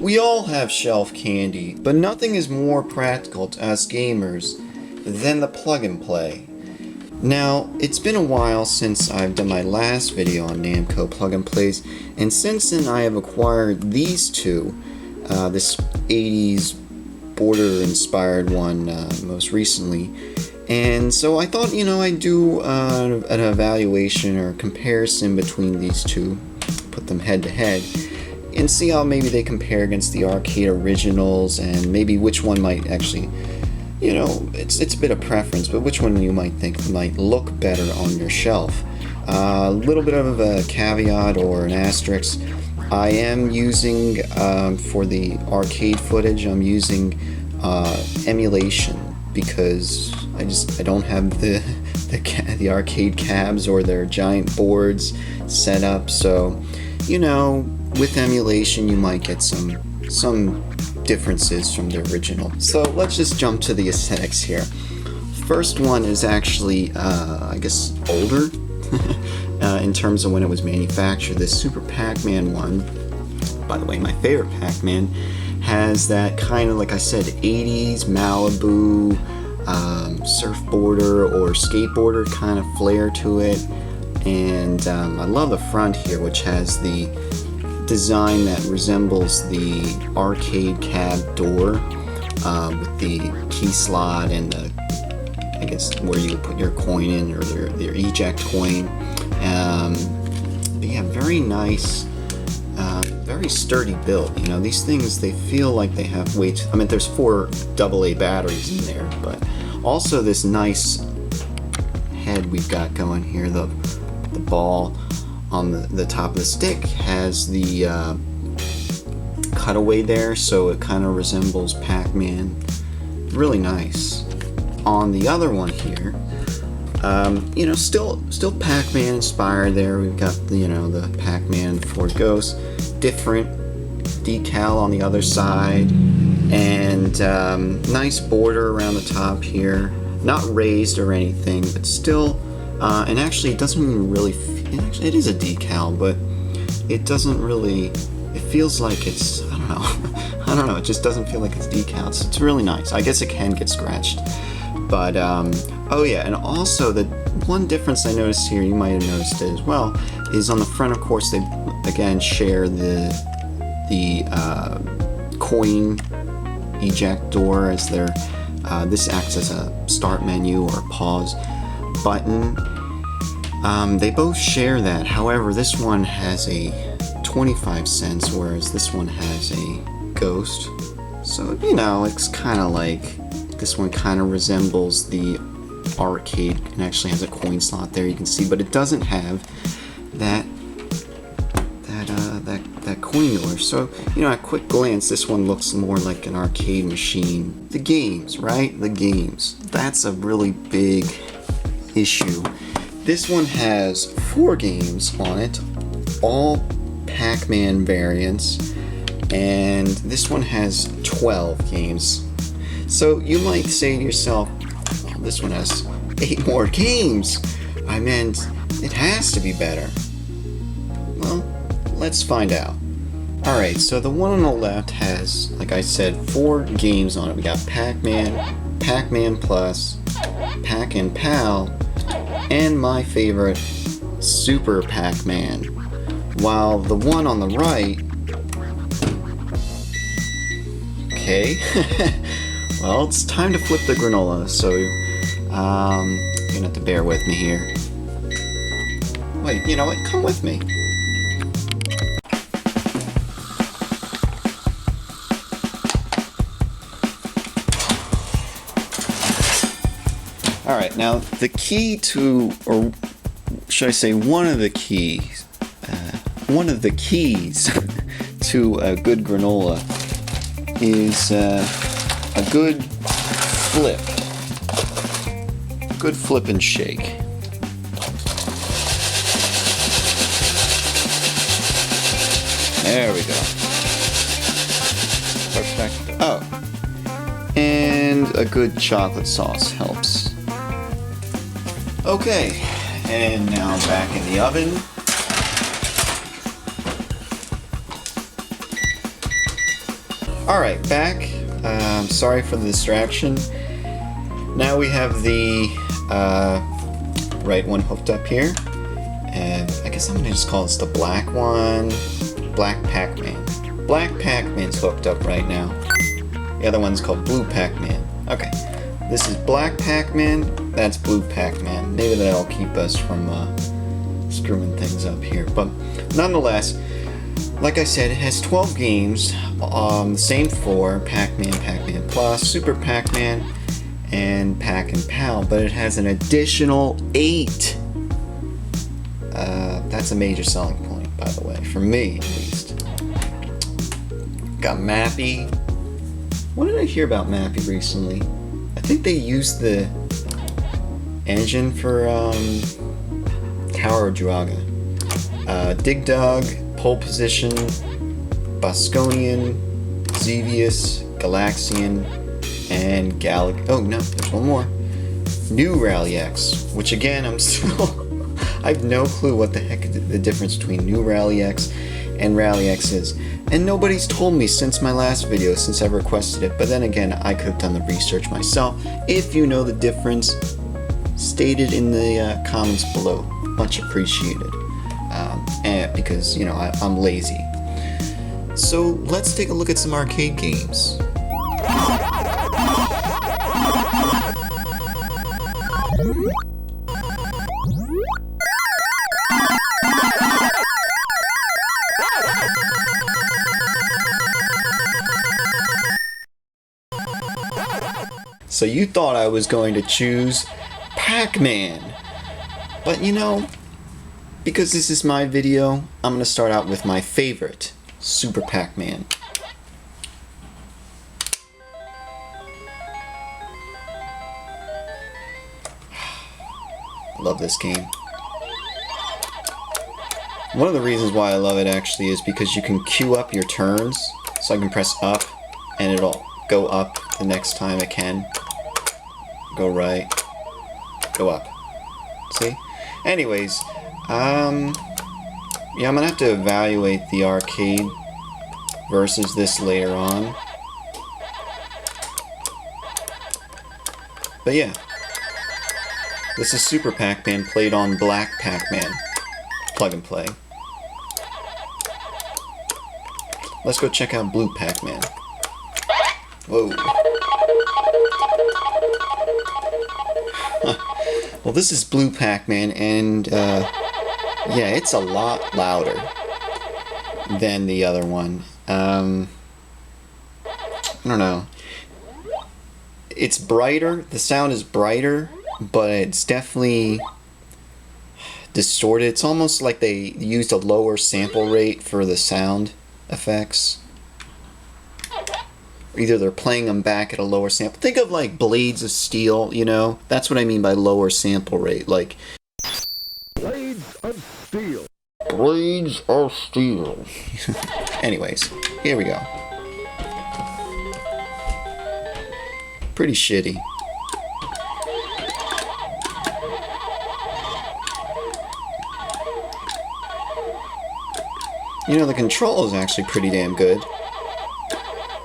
We all have shelf candy, but nothing is more practical to us gamers than the plug and play. Now, it's been a while since I've done my last video on Namco plug and plays, and since then I have acquired these two, this 80s border inspired one most recently, and so I thought, I'd do an evaluation or comparison between these two, put them head to head, and see how maybe they compare against the arcade originals, and maybe which one might actually, it's a bit of preference, but which one you might think might look better on your shelf. A little bit of a caveat or an asterisk. I am using, for the arcade footage, I'm using emulation, because I don't have the arcade cabs or their giant boards set up, so with emulation you might get some differences from the original. So let's just jump to the aesthetics here. First one is actually I guess older in terms of when it was manufactured. This Super Pac-Man one, by the way, my favorite Pac-Man, has that kind of, like I said, 80s Malibu surfboarder or skateboarder kind of flair to it. And I love the front here, which has the design that resembles the arcade cab door with the key slot and the, I guess, where you put your coin in, or their eject coin. But yeah, very nice, very sturdy build. These things, they feel like they have weight. I mean, there's 4 AA batteries in there, but also this nice head we've got going here. The ball on the top of the stick has the cutaway there, so it kind of resembles Pac-Man. Really nice. On the other one here, still Pac-Man inspired there. We've got the Pac-Man, the 4 Ghosts, different decal on the other side, and nice border around the top here. Not raised or anything, but still, and actually it doesn't even really. It is a decal, but it doesn't really. It feels like it's. I don't know. I don't know. It just doesn't feel like it's decals. It's really nice. I guess it can get scratched, but oh yeah, and also the one difference I noticed here, you might have noticed it as well, is on the front. Of course, they again share the coin eject door as their. This acts as a start menu or a pause button. They both share that. However, this one has a 25 cents, whereas this one has a ghost. So, it's kind of like, this one kind of resembles the arcade and actually has a coin slot there, you can see, but it doesn't have that coin door. So, at quick glance, this one looks more like an arcade machine. The games, right? The games. That's a really big issue. This one has 4 games on it, all Pac-Man variants, and this one has 12 games. So you might say to yourself, oh, this one has 8 more games. I meant, it has to be better. Well, let's find out. Alright, so the one on the left has, like I said, 4 games on it. We got Pac-Man, Pac-Man Plus, Pac and Pal, and my favorite, Super Pac-Man. While the one on the right... Okay. Well, it's time to flip the granola, so you're gonna have to bear with me here. Wait, you know what? Come with me. Alright, now the key to, or should I say one of the keys to a good granola is a good flip. Good flip and shake. There we go. Perfecto. Oh. And a good chocolate sauce helps. Okay, and now back in the oven. Alright, back. Sorry for the distraction. Now we have the right one hooked up here. And I guess I'm gonna just call this the black one. Black Pac-Man. Black Pac-Man's hooked up right now. The other one's called Blue Pac-Man. Okay. This is Black Pac-Man, that's Blue Pac-Man. Maybe that'll keep us from screwing things up here. But nonetheless, like I said, it has 12 games, the same four, Pac-Man, Pac-Man Plus, Super Pac-Man, and Pac and Pal, but it has an additional 8. That's a major selling point, by the way, for me at least. Got Mappy. What did I hear about Mappy recently? I think they used the engine for Tower of Galaga. Dig Dug, Pole Position, Bosconian, Xevious, Galaxian, and Galaga. Oh no, there's one more. New Rally X, which again I'm still I have no clue what the heck the difference between New Rally X and Rally X is. And nobody's told me since my last video, since I requested it. But then again, I could have done the research myself. If you know the difference, state it in the comments below. Much appreciated. And because, you know, I'm lazy. So let's take a look at some arcade games. So you thought I was going to choose Pac-Man. But you know, because this is my video, I'm going to start out with my favorite, Super Pac-Man. I love this game. One of the reasons why I love it actually is because you can queue up your turns. So I can press up and it'll go up the next time I can. Go right. Go up. See? Anyways, yeah, I'm gonna have to evaluate the arcade versus this later on. But yeah. This is Super Pac-Man played on Black Pac-Man. Plug and play. Let's go check out Blue Pac-Man. Whoa. Well, this is Blue Pac-Man, and yeah, it's a lot louder than the other one. I don't know. It's brighter, the sound is brighter, but it's definitely distorted. It's almost like they used a lower sample rate for the sound effects. Either they're playing them back at a lower sample. Think of like Blades of Steel, you know? That's what I mean by lower sample rate. Like Blades of Steel. Blades of Steel. Anyways, here we go. Pretty shitty. You know, the control is actually pretty damn good.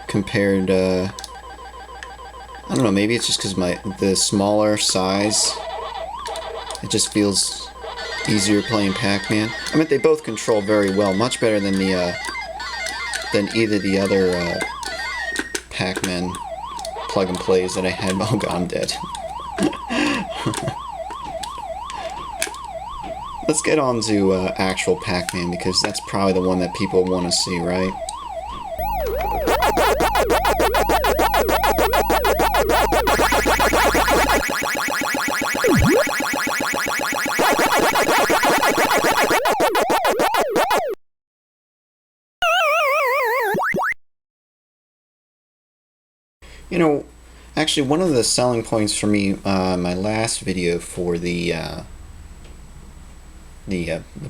Compared, I don't know, maybe it's just because the smaller size, it just feels easier playing Pac-Man. I mean, they both control very well, much better than either the other Pac-Man plug and plays that I had. Oh god, I'm dead. Let's get on to actual Pac-Man, because that's probably the one that people want to see, right? You know, actually one of the selling points for me, my last video for the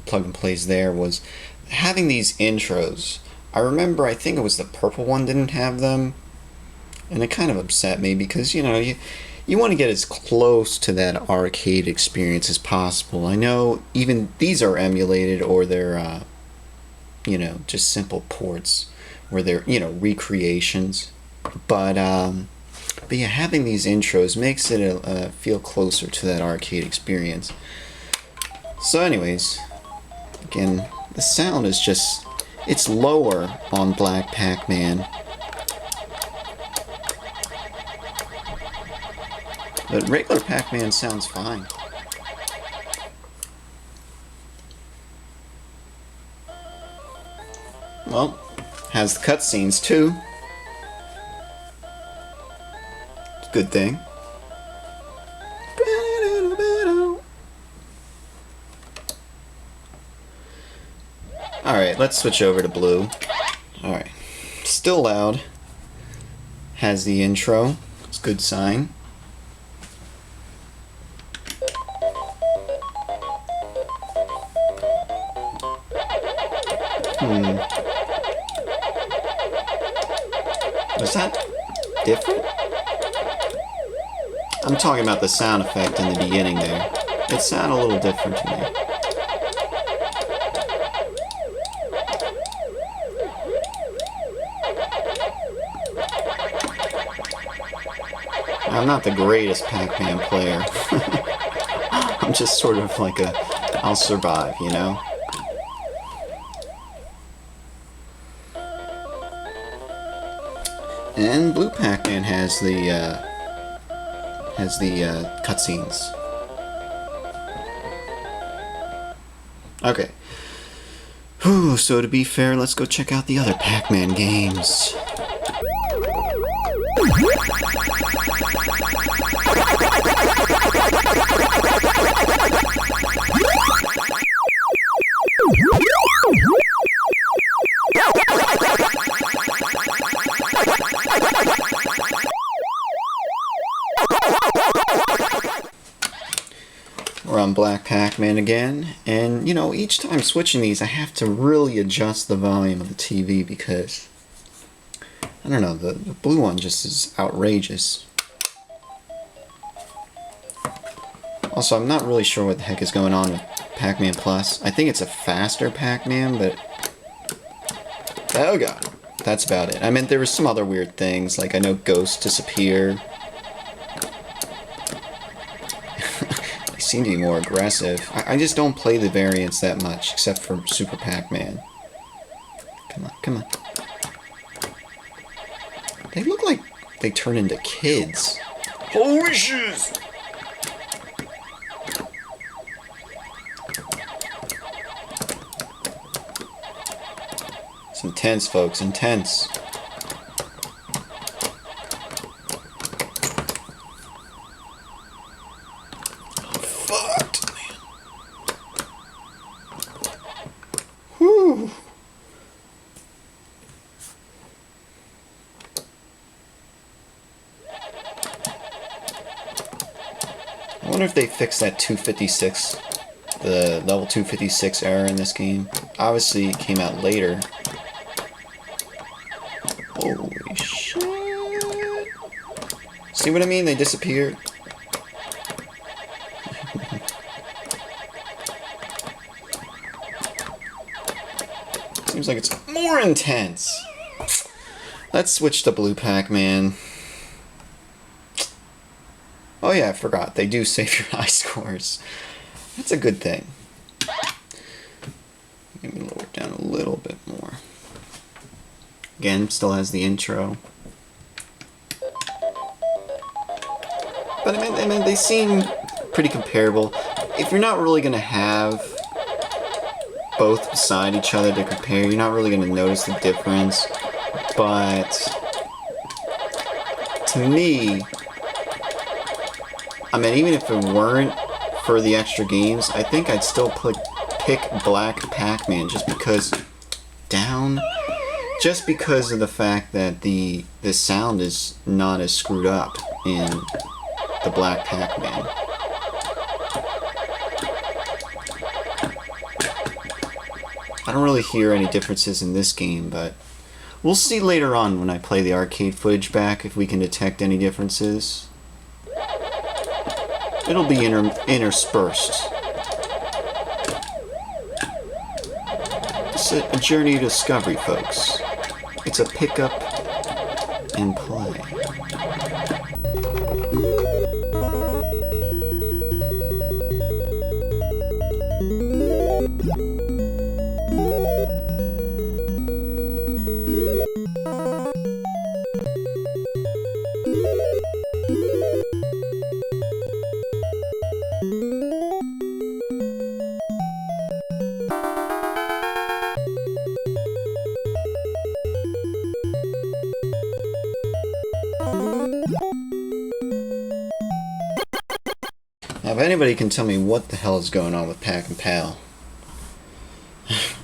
plug and plays there was having these intros. I remember, I think it was the purple one didn't have them, and it kind of upset me because, you know, you want to get as close to that arcade experience as possible. I know even these are emulated, or they're you know, just simple ports, where they're, you know, recreations. But yeah, having these intros makes it feel closer to that arcade experience. So anyways, again, the sound is just, it's lower on Black Pac-Man. But regular Pac-Man sounds fine. Well, has the cutscenes too. Good thing. Alright, let's switch over to Blue. Alright. Still loud. Has the intro. It's a good sign. Was that different? I'm talking about the sound effect in the beginning there. It sounded a little different to me. I'm not the greatest Pac-Man player. I'm just sort of like I'll survive, you know? And Blue Pac-Man has the cutscenes. Okay. Whew, so to be fair, let's go check out the other Pac-Man games. We're on Black Pac-Man again, and you know, each time switching these I have to really adjust the volume of the TV because I don't know, the blue one just is outrageous. Also, I'm not really sure what the heck is going on with Pac-Man Plus. I think it's a faster Pac-Man, but oh god, that's about it. I mean, there were some other weird things, like I know ghosts disappear. Seem to be more aggressive. I just don't play the variants that much, except for Super Pac-Man. Come on, come on. They look like they turn into kids. Holy shit! It's intense, folks, intense. I wonder if they fixed that 256, the level 256 error in this game. Obviously, it came out later. Holy shit. See what I mean? They disappeared. Seems like it's more intense. Let's switch to Blue Pac-Man. Oh yeah, I forgot. They do save your high scores. That's a good thing. Let me lower it down a little bit more. Again, still has the intro. But I mean, they seem pretty comparable. If you're not really going to have both beside each other to compare, you're not really going to notice the difference. But to me, I mean, even if it weren't for the extra games, I think I'd still pick Black Pac-Man just because just because of the fact that the sound is not as screwed up in the Black Pac-Man. I don't really hear any differences in this game, but we'll see later on when I play the arcade footage back if we can detect any differences. It'll be interspersed. It's a journey of discovery, folks. It's a pick up and play. Now, if anybody can tell me what the hell is going on with Pac and Pal,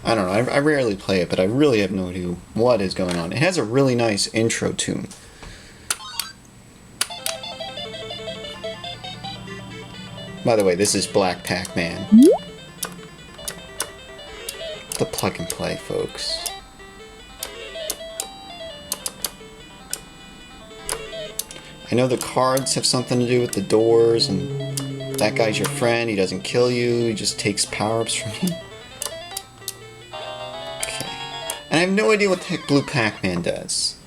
I don't know. I rarely play it, but I really have no idea what is going on. It has a really nice intro tune. By the way, this is Black Pac-Man. The plug and play, folks. I know the cards have something to do with the doors, and that guy's your friend. He doesn't kill you. He just takes power-ups from you. Okay. And I have no idea what the heck Blue Pac-Man does.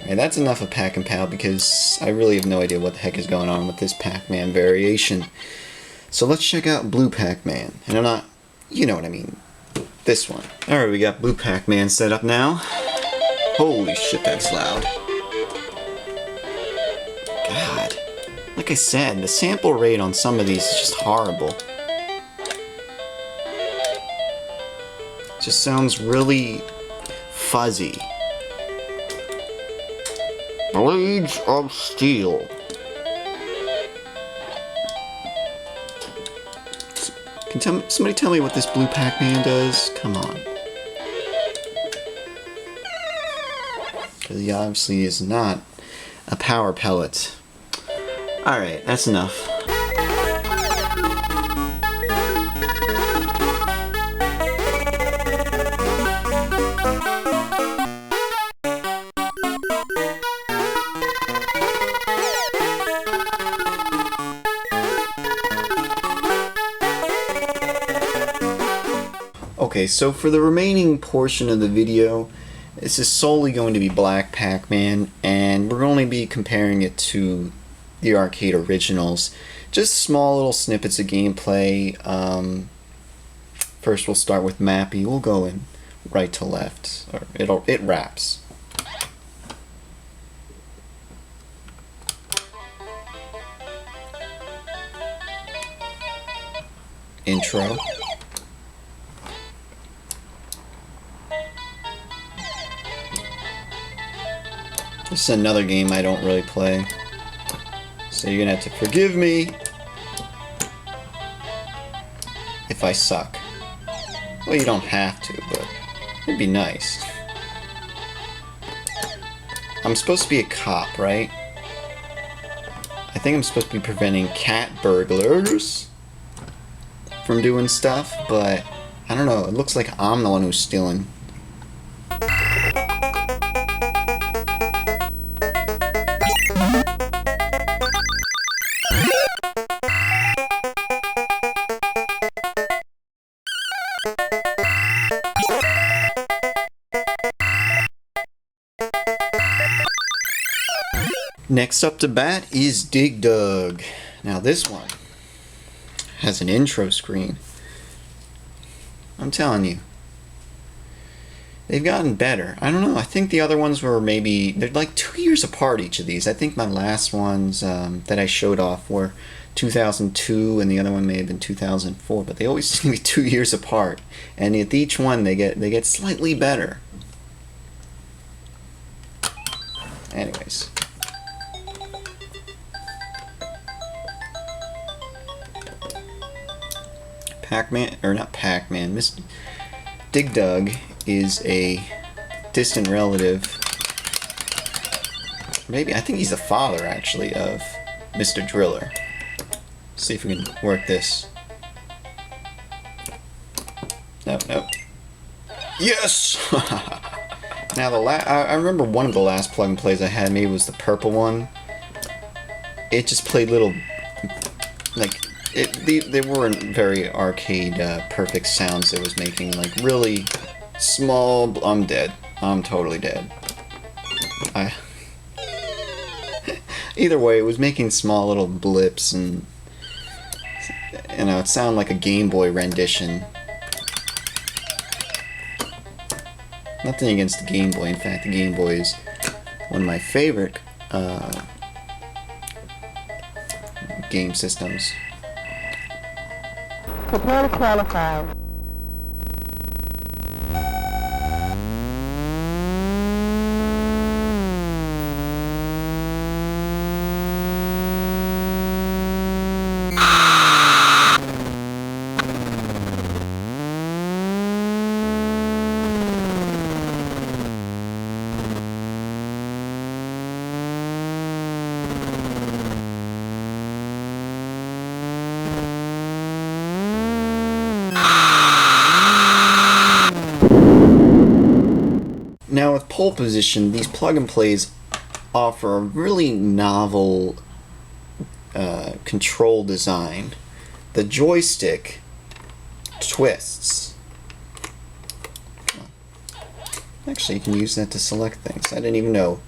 Alright, that's enough of Pac and Pal because I really have no idea what the heck is going on with this Pac-Man variation. So let's check out Blue Pac-Man. And I'm not... you know what I mean. This one. Alright, we got Blue Pac-Man set up now. Holy shit, that's loud. God. Like I said, the sample rate on some of these is just horrible. It just sounds really fuzzy. Blades of Steel. Can somebody tell me what this Blue Pac-Man does? Come on. Because he obviously is not a power pellet. Alright, that's enough. Okay, so for the remaining portion of the video, this is solely going to be Black Pac-Man, and we're going to be comparing it to the arcade originals. Just small little snippets of gameplay. First we'll start with Mappy. We'll go in right to left, or it wraps. Intro. This is another game I don't really play, so you're gonna have to forgive me if I suck. Well, you don't have to, but it'd be nice. I'm supposed to be a cop, right? I think I'm supposed to be preventing cat burglars from doing stuff, but I don't know, it looks like I'm the one who's stealing. Next up to bat is Dig Dug. Now this one has an intro screen. I'm telling you, they've gotten better. I don't know, I think the other ones were maybe, they're like 2 years apart, each of these. I think my last ones that I showed off were 2002 and the other one may have been 2004, but they always seem to be 2 years apart. And at each one they get slightly better. Anyways. Pac-Man, or not Pac-Man, Dig Dug is a distant relative. Maybe, I think he's the father, actually, of Mr. Driller. See if we can work this. Nope, nope. Yes! Now, I remember one of the last plug and plays I had, maybe it was the purple one. It just played little, like, they weren't very arcade perfect sounds it was making, like really small. I'm dead. I'm totally dead. Either way, it was making small little blips, and you know, it sounded like a Game Boy rendition. Nothing against the Game Boy. In fact, the Game Boy is one of my favorite game systems. Prepare to qualify. Now with pole position, these plug and plays offer a really novel control design. The joystick twists. Actually, you can use that to select things. I didn't even know.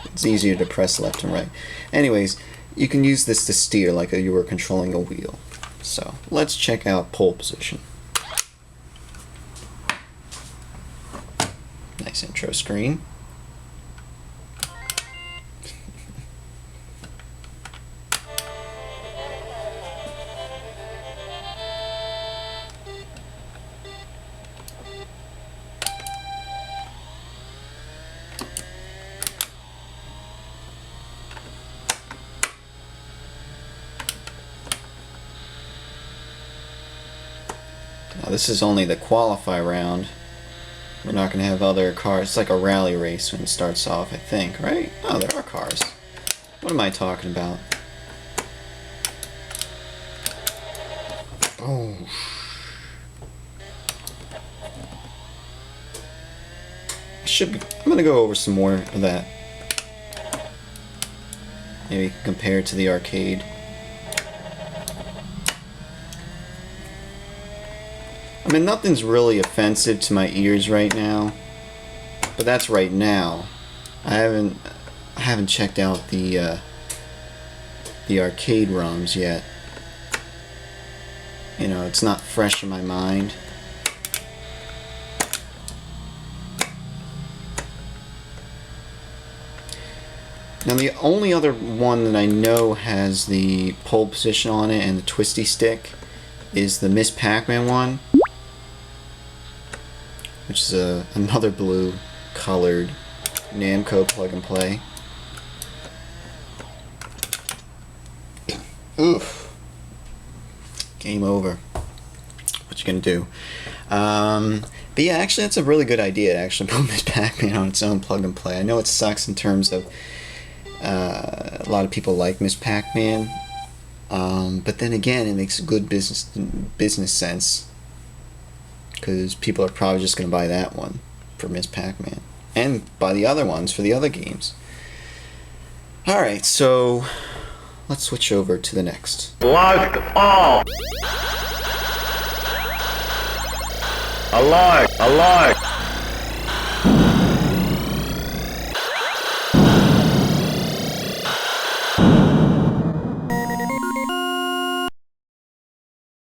It's easier to press left and right. Anyways, you can use this to steer like you were controlling a wheel. So let's check out pole position. Nice intro screen. Now this is only the qualify round. We're not going to have other cars. It's like a rally race when it starts off, I think, right? Oh, there are cars. What am I talking about? Oh. I'm going to go over some more of that. Maybe compare it to the arcade. I mean, nothing's really offensive to my ears right now, but that's right now. I haven't checked out the arcade ROMs yet. You know, it's not fresh in my mind. Now the only other one that I know has the pole position on it and the twisty stick is the Miss Pac-Man one, which is another blue colored Namco plug and play. Oof. Game over. What you gonna do? But yeah, actually that's a really good idea to actually put Miss Pac-Man on its own plug and play. I know it sucks in terms of a lot of people like Miss Pac-Man, but then again it makes good business sense, because people are probably just going to buy that one for Miss Pac-Man and buy the other ones for the other games. Alright, so let's switch over to the next. Like all. I like.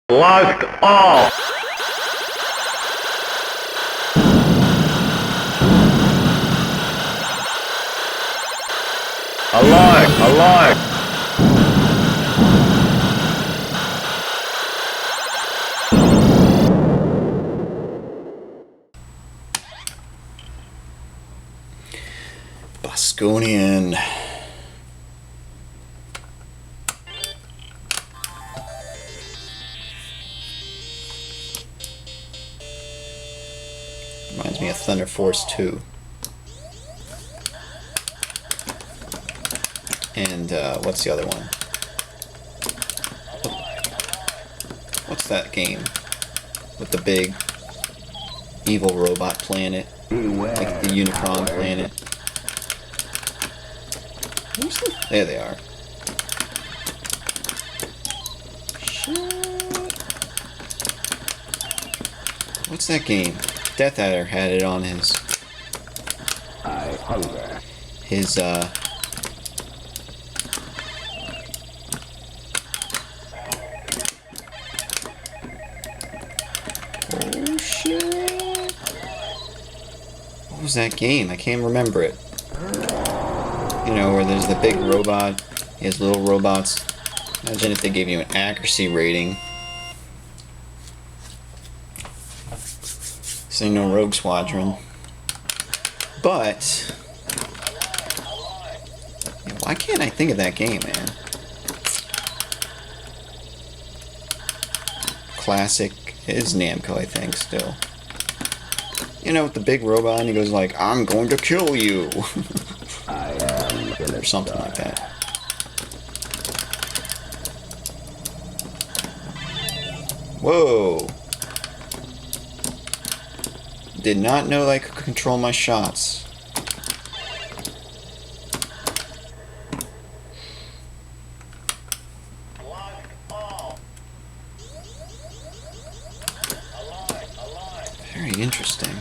Like all. I like. Bosconian. Reminds me of Thunder Force 2. And what's the other one? What's that game with the big evil robot planet, like the Unicron planet? There they are. Shit. What's that game? Death Adder had it on his his oh shit. What was that game? I can't remember it. You know, where there's the big robot, he has little robots. Imagine if they gave you an accuracy rating. So no Rogue Squadron. But yeah, why can't I think of that game, man? Classic is Namco, I think, still. You know, with the big robot and he goes like, I'm going to kill you. Or something like that. Whoa. Did not know I could control my shots. Very interesting.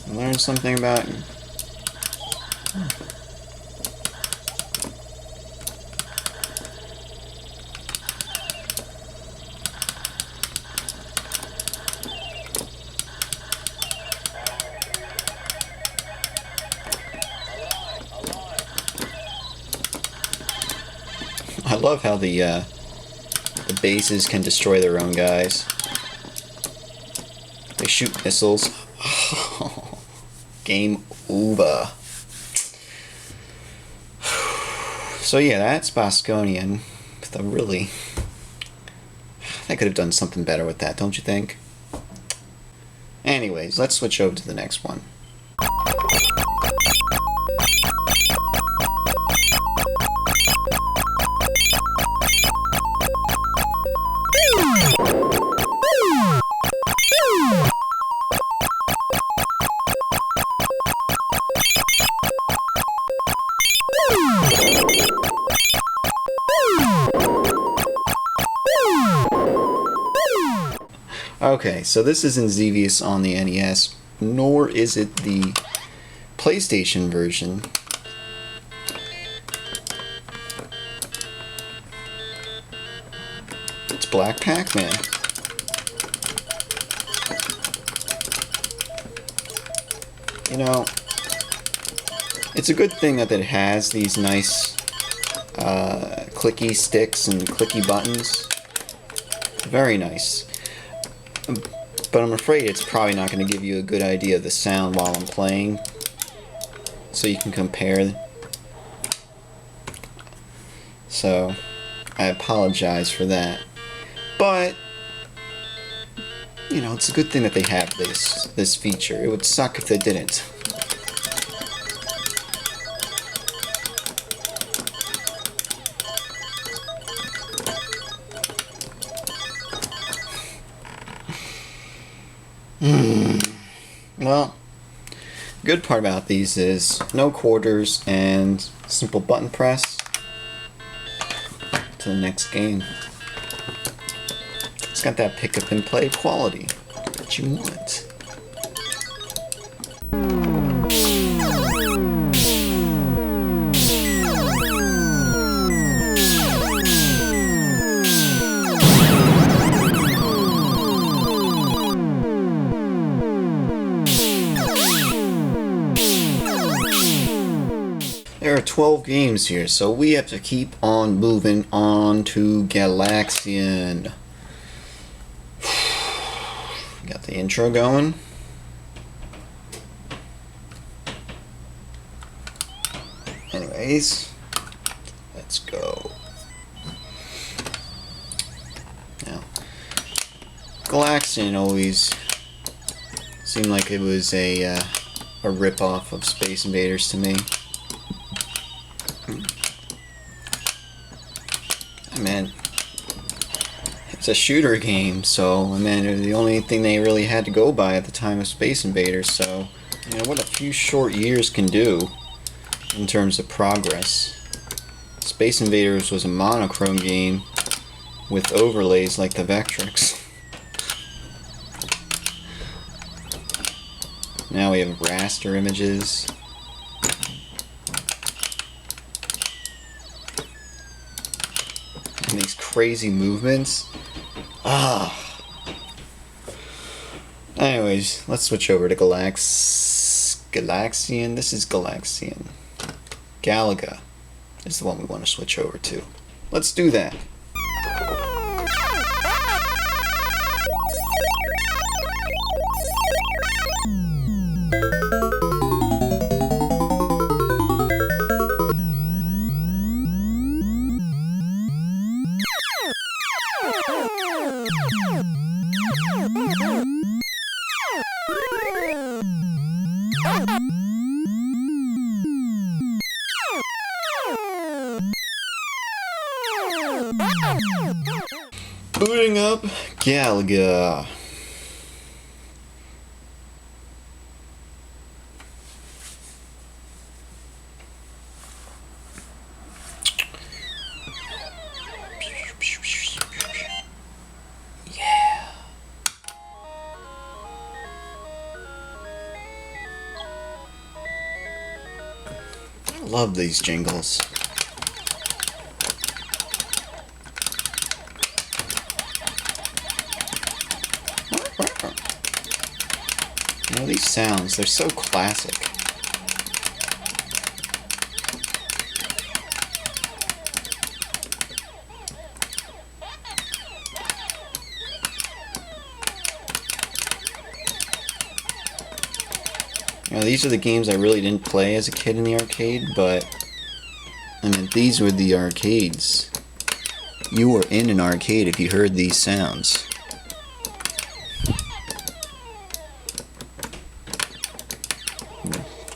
Learn something about... I love how the bases can destroy their own guys. They shoot missiles. Game over. So yeah, that's Bosconian. With a really... I could have done something better with that, don't you think? Anyways, let's switch over to the next one. Okay, so this isn't Xevious on the NES, nor is it the PlayStation version. It's Black Pac-Man. You know, it's a good thing that it has these nice clicky sticks and clicky buttons. Very nice. But I'm afraid it's probably not going to give you a good idea of the sound while I'm playing. So you can compare. So, I apologize for that. But, you know, it's a good thing that they have this feature. It would suck if they didn't. Well, the good part about these is no quarters and simple button press to the next game. It's got that pick up and play quality that you want. There are 12 games here, so we have to keep on moving on to Galaxian. Got the intro going. Anyways, let's go. Now, Galaxian always seemed like it was a rip-off of Space Invaders to me. I mean, it's a shooter game, so I mean, the only thing they really had to go by at the time of Space Invaders, so you know what a few short years can do in terms of progress. Space Invaders was a monochrome game with overlays like the Vectrix. Now we have raster images. And these crazy movements. Anyways, let's switch over to Galaxian. This is Galaxian. Galaga is the one we want to switch over to. Let's do that. Booting up Galaga. Yeah. I love these jingles. You know, these sounds, they're so classic. You know, these are the games I really didn't play as a kid in the arcade, but I mean, these were the arcades. You were in an arcade if you heard these sounds.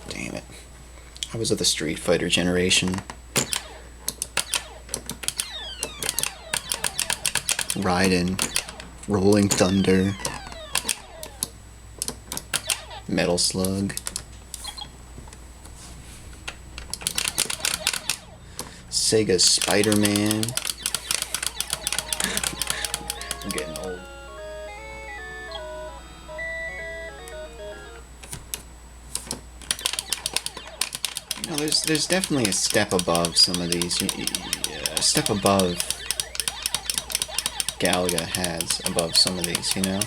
Damn it. I was of the Street Fighter generation. Raiden, Rolling Thunder, Metal Slug, Sega Spider-Man. I'm getting old. You know, there's definitely a step above some of these. A step above Galaga has above some of these, you know?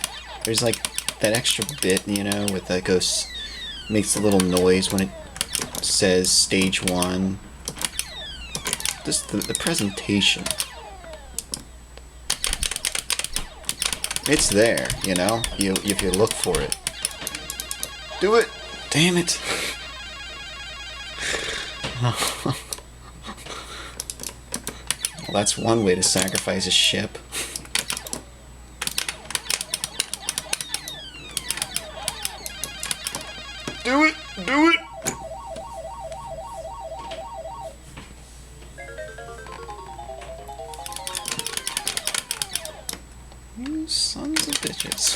There's like that extra bit, you know, with that goes, makes a little noise when it says stage 1. Just the presentation. It's there, you know, if you look for it. Do it! Damn it! Well, that's one way to sacrifice a ship. Do it! Do it! You sons of bitches.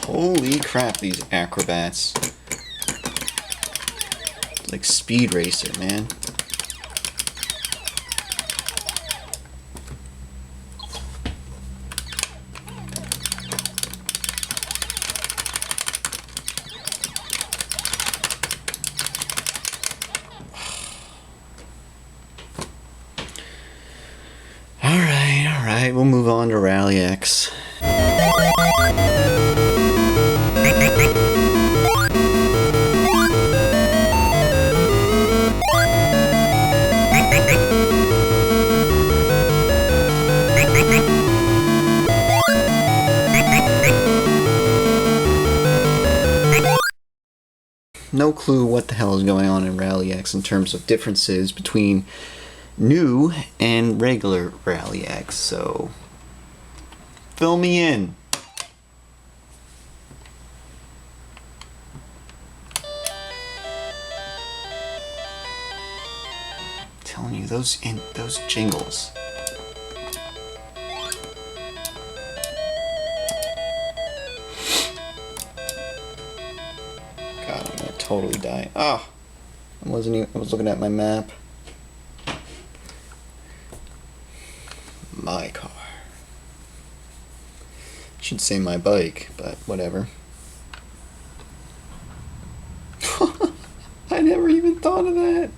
Holy crap, these acrobats. It's like Speed Racer, man. Alright, we'll move on to Rally X. No clue what the hell is going on in Rally X in terms of differences between new and regular Rally X, so fill me in. I'm telling you, those jingles. God, I'm gonna totally die. Ah, I was looking at my map. My car. Should say my bike, but whatever. never even thought of that.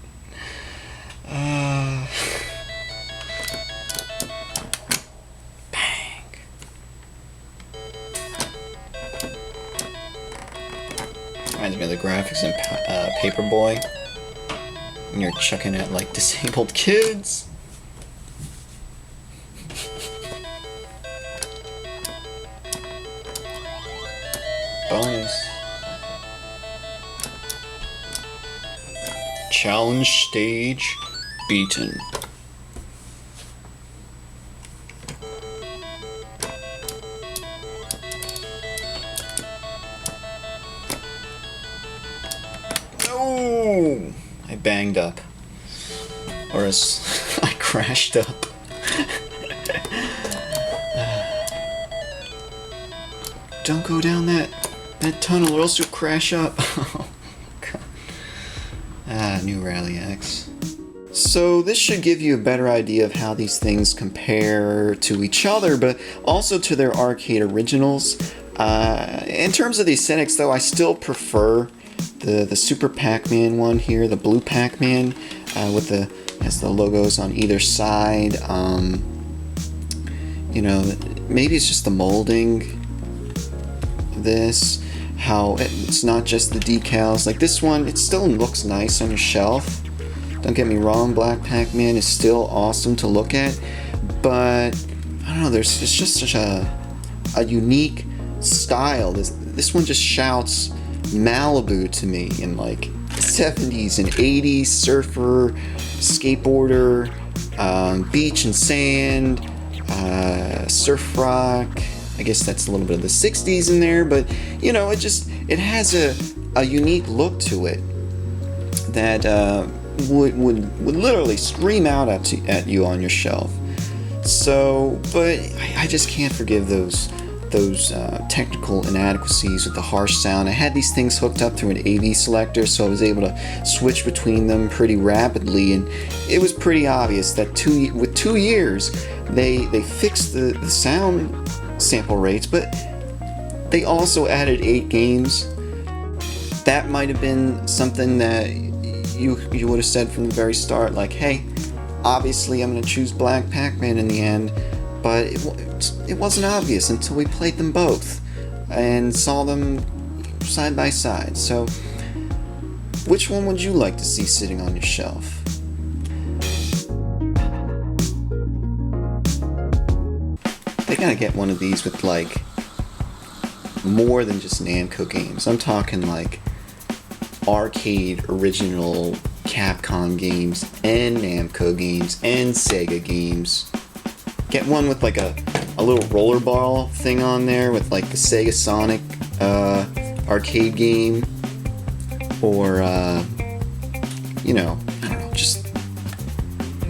Bang. Reminds me of the graphics in Paperboy. When you're chucking at like disabled kids. Bonus. Challenge stage beaten. No! I banged up. Or as I crashed up. Don't go down that tunnel or else you'll crash up. Oh, God. New Rally X. So this should give you a better idea of how these things compare to each other, but also to their arcade originals. In terms of the aesthetics though, I still prefer the Super Pac-Man one here, the Blue Pac-Man, with has the logos on either side. You know, maybe it's just the molding. This, how it's not just the decals. Like this one, it still looks nice on your shelf. Don't get me wrong, Black Pac-Man is still awesome to look at, but I don't know, it's just such a unique style. This one just shouts Malibu to me in like 70s and 80s, surfer, skateboarder, beach and sand, surf rock. I guess that's a little bit of the 60s in there, but you know, it has a unique look to it that would literally scream out at you on your shelf. So, but I just can't forgive those technical inadequacies with the harsh sound. I had these things hooked up through an AV selector, so I was able to switch between them pretty rapidly, and it was pretty obvious that with 2 years they fixed the sound sample rates, but they also added 8 games. That might have been something that you would have said from the very start, like, hey, obviously I'm going to choose Black Pac-Man in the end, but it wasn't obvious until we played them both and saw them side by side. So which one would you like to see sitting on your shelf? They gotta get one of these with like more than just Namco games. I'm talking like arcade original Capcom games and Namco games and Sega games. Get one with like a little rollerball thing on there with like the Sega Sonic arcade game, or you know, I don't know, just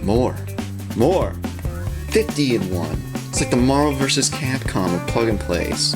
more 50 in one. It's like the Marvel vs. Capcom of plug and plays.